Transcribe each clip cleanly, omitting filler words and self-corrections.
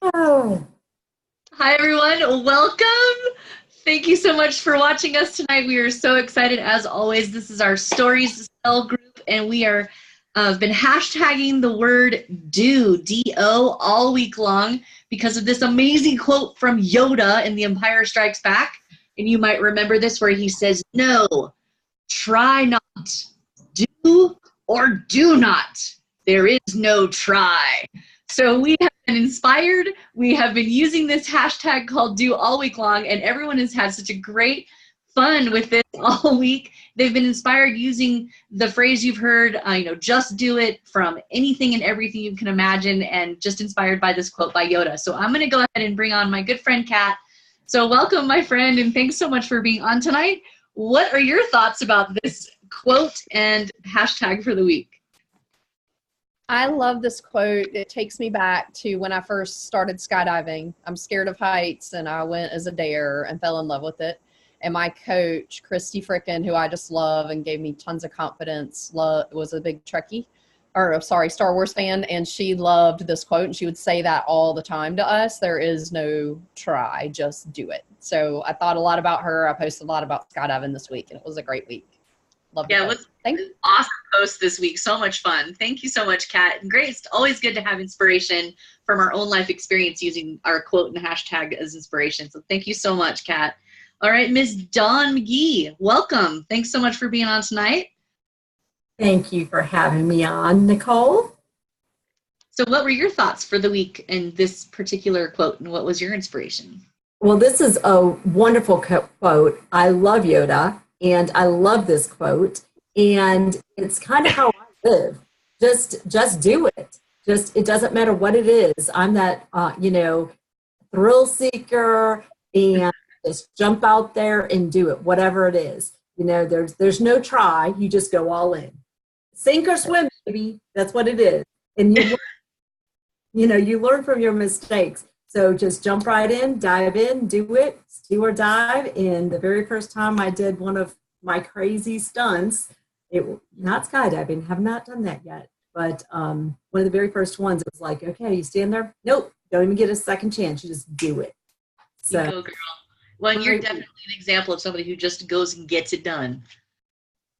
Oh, Hi, everyone. Welcome. Thank you so much for watching us tonight. We are so excited. As always, this is our Stories to Tell group, and we are been hashtagging the word do, all week long because of this amazing quote from Yoda in The Empire Strikes Back. And you might remember this where he says, "No, try not. Do or do not. There is no try." So we have been inspired. We have been using this hashtag called Do all week long, and everyone has had such a great fun with this all week. They've been inspired using the phrase you've heard, just do it from anything and everything you can imagine, and just inspired by this quote by Yoda. So I'm going to go ahead and bring on my good friend Kat. So welcome, my friend, and thanks so much for being on tonight. What are your thoughts about this quote and hashtag for the week? I love this quote. It takes me back to when I first started skydiving. I'm scared of heights, and I went as a dare and fell in love with it. And my coach, Christy Frickin, who I just love and gave me tons of confidence, was a big Star Wars fan, and she loved this quote, and she would say that all the time to us. There is no try, just do it. So I thought a lot about her. I posted a lot about skydiving this week, and it was a great week. Love Yeah, the it quote. was Thank an you. awesome post this week. So much fun. Thank you so much, Kat. And great. It's always good to have inspiration from our own life experience using our quote and hashtag as inspiration. So thank you so much, Kat. All right, Ms. Dawn McGee, welcome. Thanks so much for being on tonight. thank you for having me on, Nicole. So what were your thoughts for the week in this particular quote, and what was your inspiration? Well, this is a wonderful quote. I love Yoda, and I love this quote. And it's kind of how I live. Just do it. Just it doesn't matter what it is. I'm that thrill seeker, and just jump out there and do it, whatever it is. There's no try. You just go all in. Sink or swim, baby. That's what it is. And you learn from your mistakes. So just jump right in, dive in, do it, do or dive. And the very first time I did one of my crazy stunts, it not skydiving, have not done that yet. But one of the very first ones, it was like, okay, you stand there, nope, don't even get a second chance. You just do it. You So go, girl. Well, you're definitely an example of somebody who just goes and gets it done.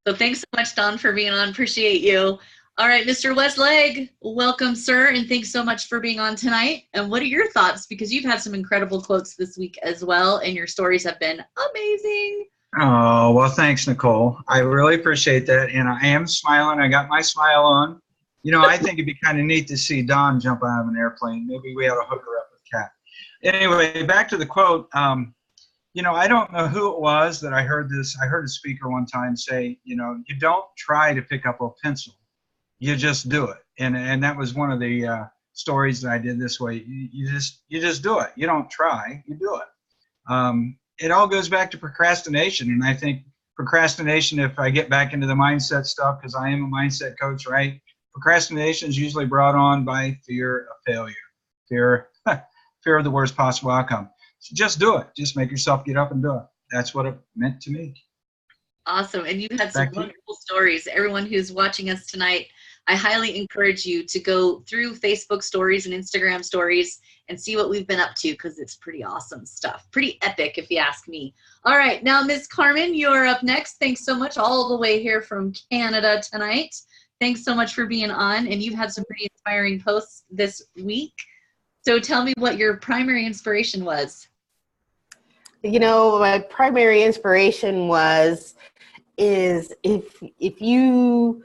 So thanks so much, Don, for being on. Appreciate you. All right, Mr. Westleg, welcome, sir, and thanks so much for being on tonight. And what are your thoughts? Because you've had some incredible quotes this week as well, and your stories have been amazing. Oh, well, thanks, Nicole. I really appreciate that. And I am smiling. I got my smile on. I think it'd be kind of neat to see Dawn jump out of an airplane. Maybe we ought to hook her up with Kat. Anyway, back to the quote. I don't know who it was that I heard this. I heard a speaker one time say, you don't try to pick up a pencil. You just do it. And that was one of the stories that I did this way. You just do it. You don't try. You do it. It all goes back to procrastination. And I think procrastination, if I get back into the mindset stuff, because I am a mindset coach, right? Procrastination is usually brought on by fear of failure, fear of the worst possible outcome. So just do it. Just make yourself get up and do it. That's what it meant to me. Awesome. And you've had some wonderful stories. Everyone who's watching us tonight, I highly encourage you to go through Facebook stories and Instagram stories and see what we've been up to, because it's pretty awesome stuff. Pretty epic, if you ask me. All right. Now, Ms. Carmen, you're up next. Thanks so much, all the way here from Canada tonight. Thanks so much for being on. And you've had some pretty inspiring posts this week. So tell me what your primary inspiration was. My primary inspiration is if you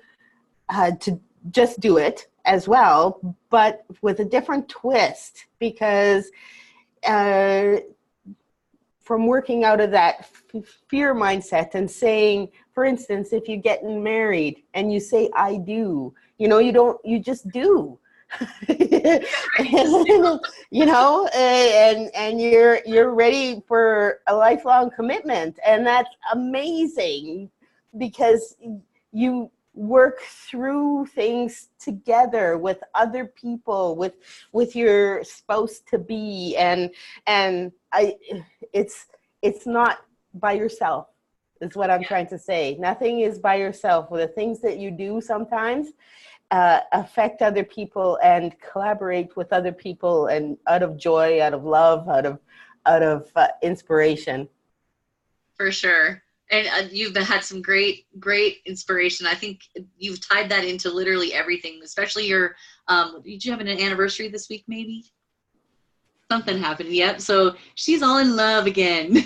had to just do it as well, but with a different twist, because from working out of that fear mindset and saying, for instance, if you're getting married and you say, I do, you just do. And you're ready for a lifelong commitment, and that's amazing because you work through things together with other people, with your supposed to be, and it's not by yourself is what I'm trying to say. Nothing is by yourself. With the things that you do sometimes, affect other people and collaborate with other people, and out of joy, out of love, out of inspiration. For sure. And you've had some great inspiration. I think you've tied that into literally everything, especially your, did you have an anniversary this week maybe? Something happened. Yep. So she's all in love again.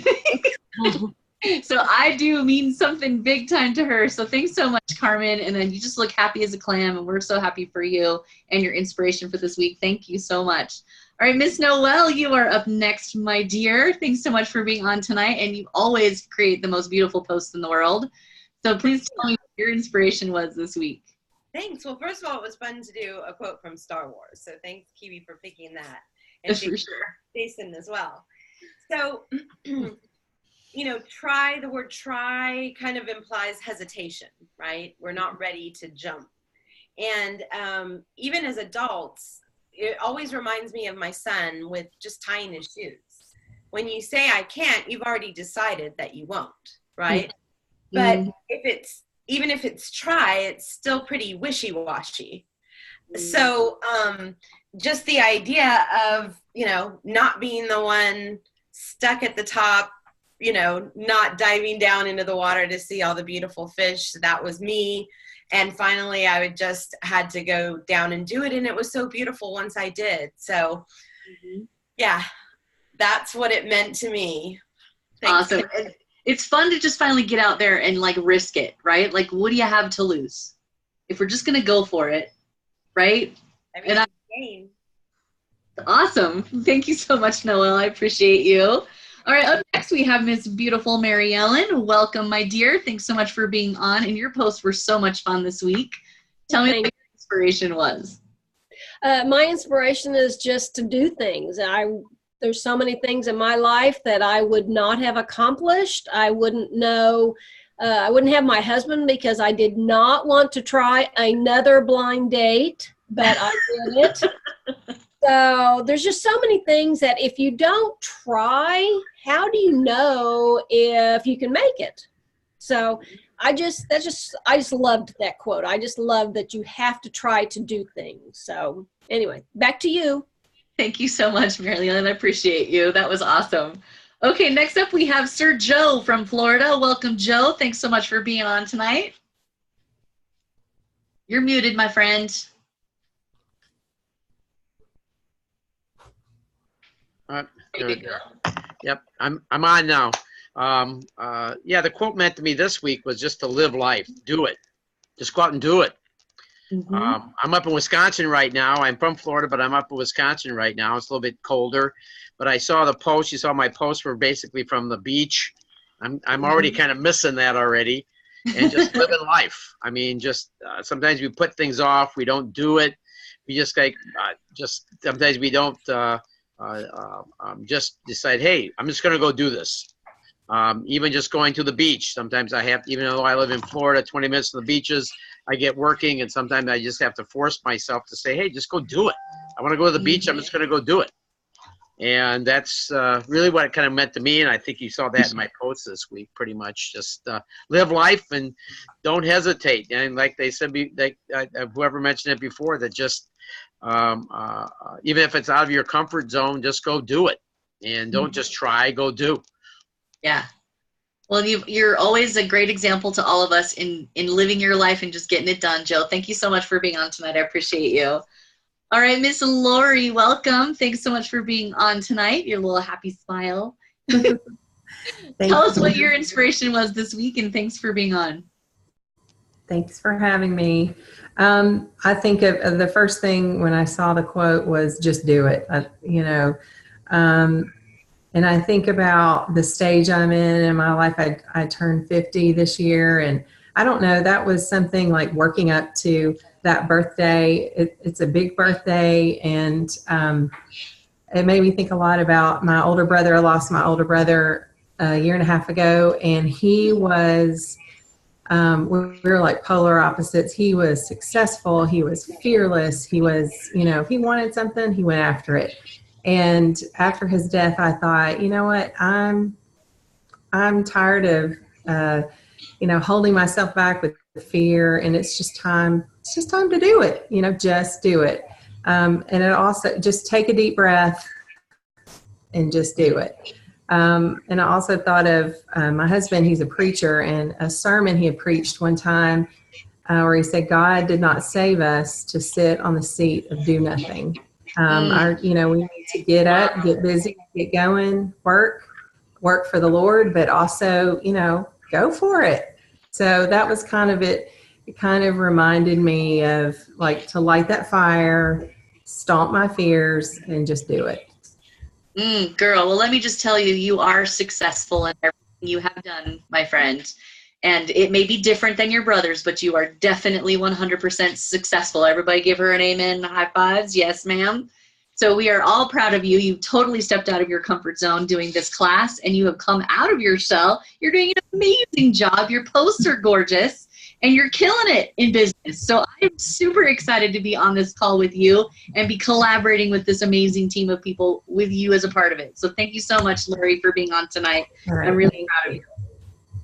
So I do mean something big time to her. So thanks so much, Carmen. And then you just look happy as a clam, and we're so happy for you and your inspiration for this week. Thank you so much. All right, Miss Noelle, you are up next, my dear. Thanks so much for being on tonight. And you always create the most beautiful posts in the world. So please tell me what your inspiration was this week. Thanks. Well, first of all, it was fun to do a quote from Star Wars. So thanks, Kiwi, for picking that. And For sure. Jason as well. So, you know, the word try kind of implies hesitation, right? We're not ready to jump. And even as adults, it always reminds me of my son with just tying his shoes. When you say I can't, you've already decided that you won't, right? Mm-hmm. But even if it's try, it's still pretty wishy-washy. Mm-hmm. So just the idea of, you know, not being the one stuck at the top, you know, not diving down into the water to see all the beautiful fish. That was me. And finally, I would just had to go down and do it. And it was so beautiful once I did. So, yeah, that's what it meant to me. Thanks. Awesome. It's fun to just finally get out there and, like, risk it, right? Like, what do you have to lose? If we're just going to go for it, right? Awesome. Thank you so much, Noelle. I appreciate you. All right, up next we have Miss Beautiful Mary Ellen. Welcome, my dear. Thanks so much for being on, and your posts were so much fun this week. Tell me what your inspiration was. My inspiration is just to do things. There's so many things in my life that I would not have accomplished. I wouldn't know. I wouldn't have my husband because I did not want to try another blind date, but I did it. So there's just so many things that if you don't try, how do you know if you can make it? So I just loved that quote. I just love that you have to try to do things. So anyway, back to you. Thank you so much, Mary Ellen. I appreciate you. That was awesome. Okay, next up we have Sir Joe from Florida. Welcome, Joe. Thanks so much for being on tonight. You're muted, my friend. There we go. Yep, I'm on now. Yeah, the quote meant to me this week was just to live life. Do it. Just go out and do it. I'm up in Wisconsin right now. I'm from Florida, but I'm up in Wisconsin right now. It's a little bit colder. But I saw the post. You saw my posts were basically from the beach. I'm already kind of missing that already. And just living life. I mean, just sometimes we put things off. We don't do it. We just like sometimes we don't just decide, hey, I'm just going to go do this. Even just going to the beach. Sometimes I have, even though I live in Florida, 20 minutes from the beaches, I get working, and sometimes I just have to force myself to say, hey, just go do it. I want to go to the beach. I'm just going to go do it. And that's really what it kind of meant to me. And I think you saw that in my post this week, pretty much. Just live life and don't hesitate. And like they said, whoever mentioned it before, that just even if it's out of your comfort zone, just go do it. And don't just try, go do. Yeah. Well, you're always a great example to all of us in living your life and just getting it done, Jill. Thank you so much for being on tonight. I appreciate you. All right, Miss Lori, welcome. Thanks so much for being on tonight. Your little happy smile. Tell us what your inspiration was this week, and thanks for being on. Thanks for having me. I think of the first thing when I saw the quote was just do it, and I think about the stage I'm in my life. I turned 50 this year, and I don't know, that was something like working up to that birthday. It's a big birthday, and it made me think a lot about my older brother. I lost my older brother a year and a half ago, and he was, we were like polar opposites. He was successful. He was fearless. He was, if he wanted something, he went after it. And after his death, I thought, you know what, I'm tired of, holding myself back with fear, and it's just time to do it, just do it. And it also, just take a deep breath and just do it. And I also thought of my husband. He's a preacher, and a sermon he had preached one time where he said, God did not save us to sit on the seat of do nothing. We need to get up, get busy, get going, work for the Lord, but also, go for it. So that was kind of it. It kind of reminded me of like to light that fire, stomp my fears, and just do it. Girl, well, let me just tell you, you are successful in everything you have done, my friend. And it may be different than your brothers, but you are definitely 100% successful. Everybody give her an amen, high fives. Yes, ma'am. So we are all proud of you. You totally stepped out of your comfort zone doing this class, and you have come out of your shell. You're doing an amazing job. Your posts are gorgeous, and you're killing it in business. So I'm super excited to be on this call with you and be collaborating with this amazing team of people with you as a part of it. So thank you so much, Lori, for being on tonight. Right. I'm really proud of you.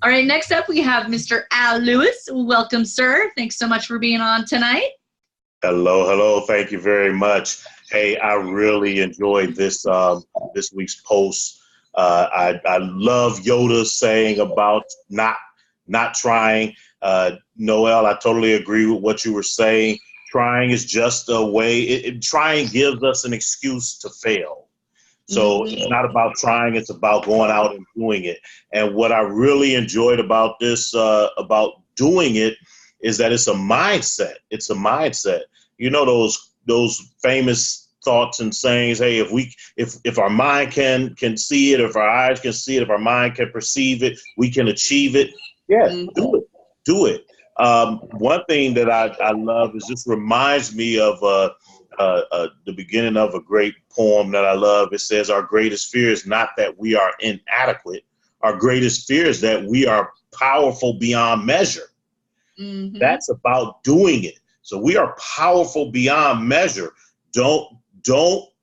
All right, next up we have Mr. Al Lewis. Welcome, sir. Thanks so much for being on tonight. Hello. Thank you very much. Hey, I really enjoyed this this week's post. I love Yoda saying about not trying. Noel, I totally agree with what you were saying. Trying is just a way. Trying gives us an excuse to fail. So it's not about trying, it's about going out and doing it. And what I really enjoyed about this, about doing it, is that it's a mindset. It's a mindset. You know, those famous thoughts and sayings, hey, if our mind can see it, if our eyes can see it, if our mind can perceive it, we can achieve it. Yeah, do it. One thing that I love is this reminds me of the beginning of a great poem that I love. It says, our greatest fear is not that we are inadequate. Our greatest fear is that we are powerful beyond measure. That's about doing it. So we are powerful beyond measure. Don't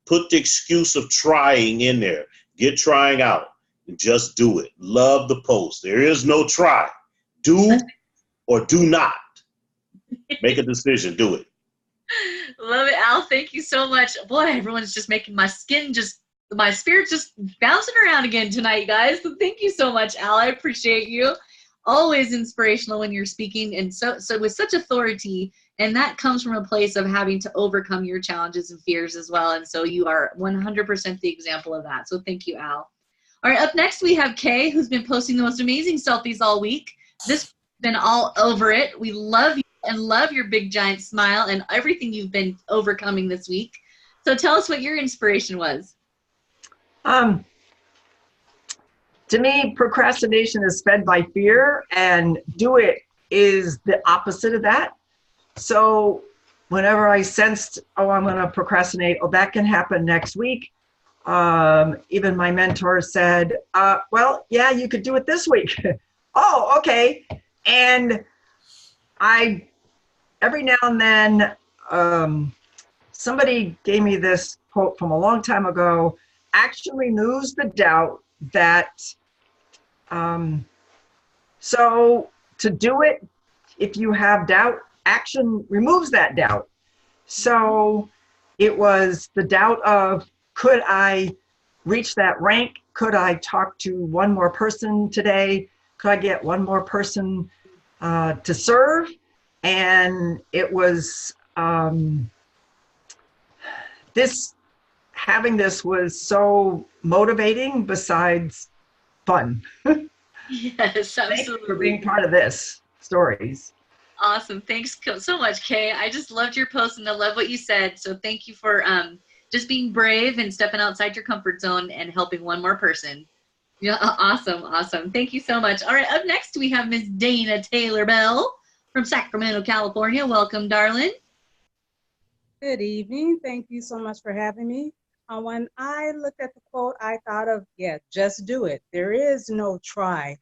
put the excuse of trying in there. Get trying out and just do it. Love the post. There is no try. Do or do not. Make a decision. Do it. Love it, Al. Thank you so much. Boy, everyone's just making my spirit just bouncing around again tonight, guys. So thank you so much, Al. I appreciate you. Always inspirational when you're speaking, and so with such authority, and that comes from a place of having to overcome your challenges and fears as well. And so you are 100% the example of that. So thank you, Al. All right, up next we have Kay, who's been posting the most amazing selfies all week. This has been all over it. We love you and love your big giant smile and everything you've been overcoming this week. So tell us what your inspiration was. To me, procrastination is fed by fear, and do it is the opposite of that. So whenever I sensed, oh, I'm going to procrastinate, oh, that can happen next week. Even my mentor said, well, yeah, you could do it this week. Oh, okay. And every now and then, somebody gave me this quote from a long time ago: action removes the doubt that, so to do it, if you have doubt, action removes that doubt. So it was the doubt of, could I reach that rank? Could I talk to one more person today? Could I get one more person to serve? And it was having this was so motivating besides fun. Yes, absolutely. Thank you for being part of this stories. Awesome. Thanks so much, Kay. I just loved your post and I love what you said. So thank you for just being brave and stepping outside your comfort zone and helping one more person. Yeah, awesome. Thank you so much. All right, up next we have Miss Dana Taylor Bell from Sacramento, California. Welcome, darling. Good evening. Thank you so much for having me. When I looked at the quote, I thought of, just do it. There is no try.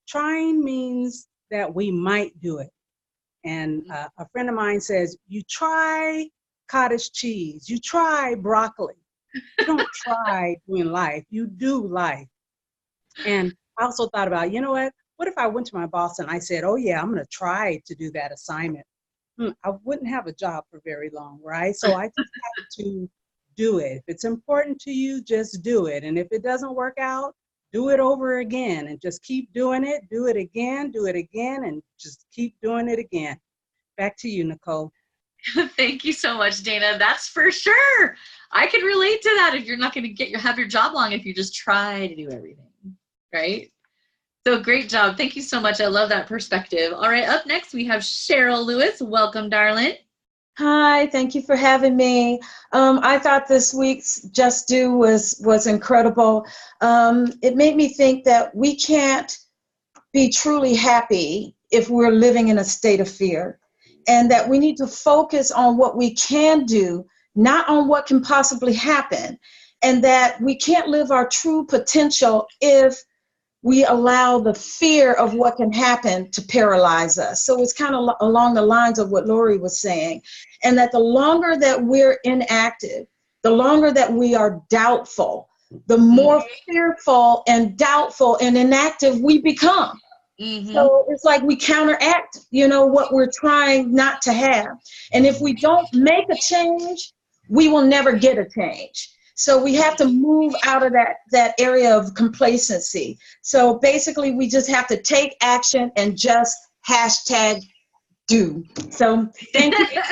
Trying means that we might do it. And a friend of mine says, you try cottage cheese, you try broccoli. You don't try doing life, you do life. And I also thought about, you know what? What if I went to my boss and I said, oh yeah, I'm going to try to do that assignment? I wouldn't have a job for very long, right? So I just have to do it. If it's important to you, just do it. And if it doesn't work out, do it over again and just keep doing it, do it again, and just keep doing it again. Back to you, Nicole. Thank you so much, Dana. That's for sure. I can relate to that. If you're not going to have your job long if you just try to do everything, right? So great job. Thank you so much. I love that perspective. All right, up next we have Cheryl Lewis. Welcome, darling. Hi, thank you for having me. I thought this week's Just Do was incredible. It made me think that we can't be truly happy if we're living in a state of fear, and that we need to focus on what we can do, not on what can possibly happen, and that we can't live our true potential if we allow the fear of what can happen to paralyze us. So it's kind of along the lines of what Lori was saying, and that the longer that we're inactive, the longer that we are doubtful, the more fearful and doubtful and inactive we become. So it's like we counteract, what we're trying not to have. And if we don't make a change, we will never get a change. So we have to move out of that area of complacency. So basically, we just have to take action and just #do. So thank you.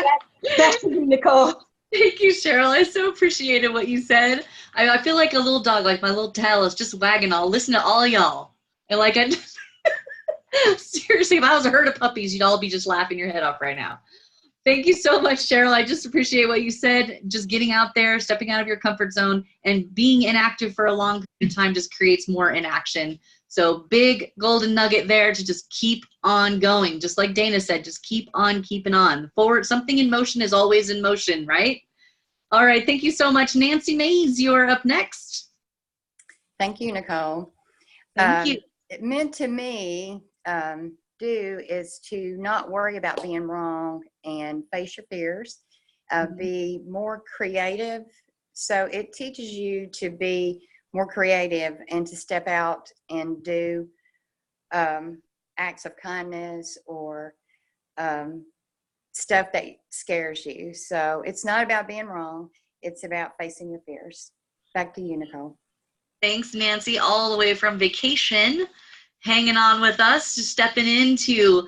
Back to you, Nicole. Thank you, Cheryl. I so appreciated what you said. I feel like a little dog, like my little tail is just wagging. I'll listen to all y'all. And like seriously, if I was a herd of puppies, you'd all be just laughing your head off right now. Thank you so much, Cheryl. I just appreciate what you said. Just getting out there, stepping out of your comfort zone, and being inactive for a long period of time just creates more inaction. So big golden nugget there to just keep on going. Just like Dana said, just keep on keeping on. Forward, something in motion is always in motion, right? All right, thank you so much. Nancy Mays, you're up next. Thank you, Nicole. Thank you. It meant to me, do is to not worry about being wrong and face your fears, be more creative. So it teaches you to be more creative and to step out and do acts of kindness or stuff that scares you. So it's not about being wrong. It's about facing your fears. Back to you, Nicole. Thanks, Nancy, all the way from vacation, hanging on with us, just stepping in to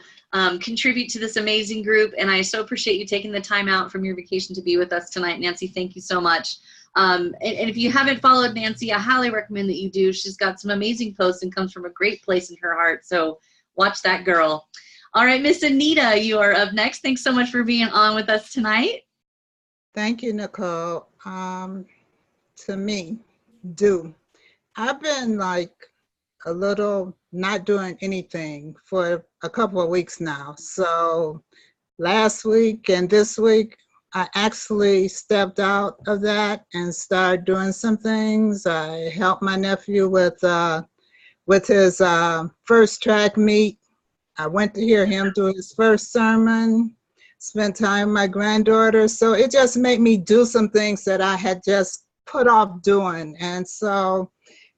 contribute to this amazing group. And I so appreciate you taking the time out from your vacation to be with us tonight. Nancy, thank you so much. And if you haven't followed Nancy, I highly recommend that you do. She's got some amazing posts and comes from a great place in her heart. So watch that girl. All right, Miss Anita, you are up next. Thanks so much for being on with us tonight. Thank you, Nicole. To me, do. I've been like a little not doing anything for a couple of weeks now. So last week and this week, I actually stepped out of that and started doing some things. I helped my nephew with his first track meet. I went to hear him do his first sermon, spent time with my granddaughter. So it just made me do some things that I had just put off doing. And so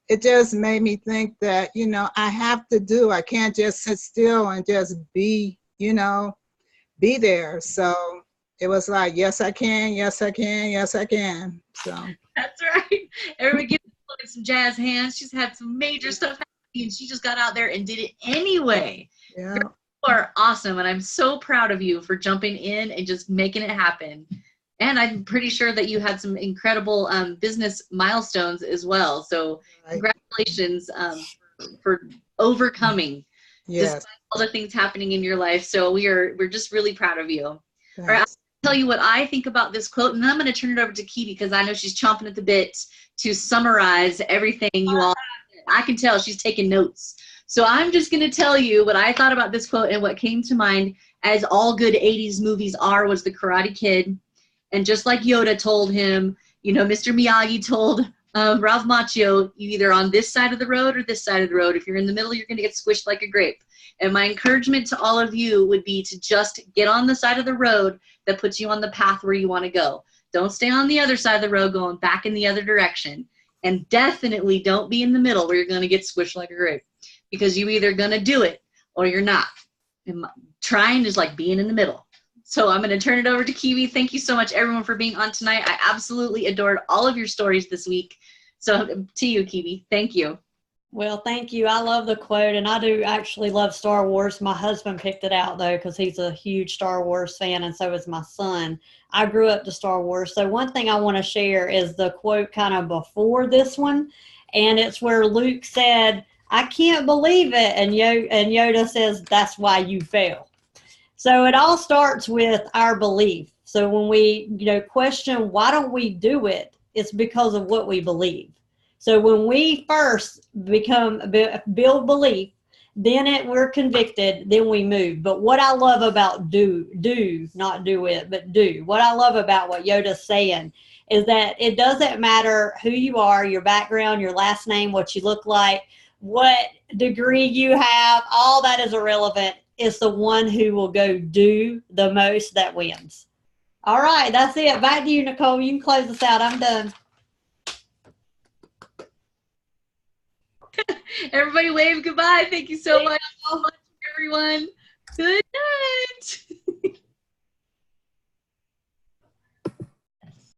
it just made me think that, I have to do. I can't just sit still and just be there. So it was like, yes, I can, yes, I can, yes, I can. So that's right. Everybody give her some jazz hands. She's had some major stuff happening, and she just got out there and did it anyway. Yeah. You are awesome, and I'm so proud of you for jumping in and just making it happen. And I'm pretty sure that you had some incredible business milestones as well. So congratulations for overcoming despite all the things happening in your life. So we're just really proud of you. All right, I'll tell you what I think about this quote, and then I'm going to turn it over to Kitty because I know she's chomping at the bit to summarize everything you all. I can tell she's taking notes. So I'm just going to tell you what I thought about this quote, and what came to mind, as all good 80s movies are, was The Karate Kid. And just like Yoda told him, Mr. Miyagi told Ralph Macchio, you either on this side of the road or this side of the road. If you're in the middle, you're going to get squished like a grape. And my encouragement to all of you would be to just get on the side of the road that puts you on the path where you want to go. Don't stay on the other side of the road going back in the other direction. And definitely don't be in the middle where you're going to get squished like a grape. because you either gonna do it or you're not. And trying is like being in the middle. So I'm going to turn it over to Kiwi. Thank you so much, everyone, for being on tonight. I absolutely adored all of your stories this week. So to you, Kiwi, thank you. Well, thank you. I love the quote, and I do actually love Star Wars. My husband picked it out, though, because he's a huge Star Wars fan, and so is my son. I grew up to Star Wars. So one thing I want to share is the quote kind of before this one, and it's where Luke said, "I can't believe it," and Yoda says, "That's why you fail." So it all starts with our belief. So when we, question why don't we do it, it's because of what we believe. So when we first build belief, then we're convicted, then we move. But what I love about do, not do it, but do. What I love about what Yoda's saying is that it doesn't matter who you are, your background, your last name, what you look like, what degree you have, all that is irrelevant. It's the one who will go do the most that wins. All right, that's it. Back to you, Nicole. You can close us out. I'm done. Everybody wave goodbye. Thank you so much.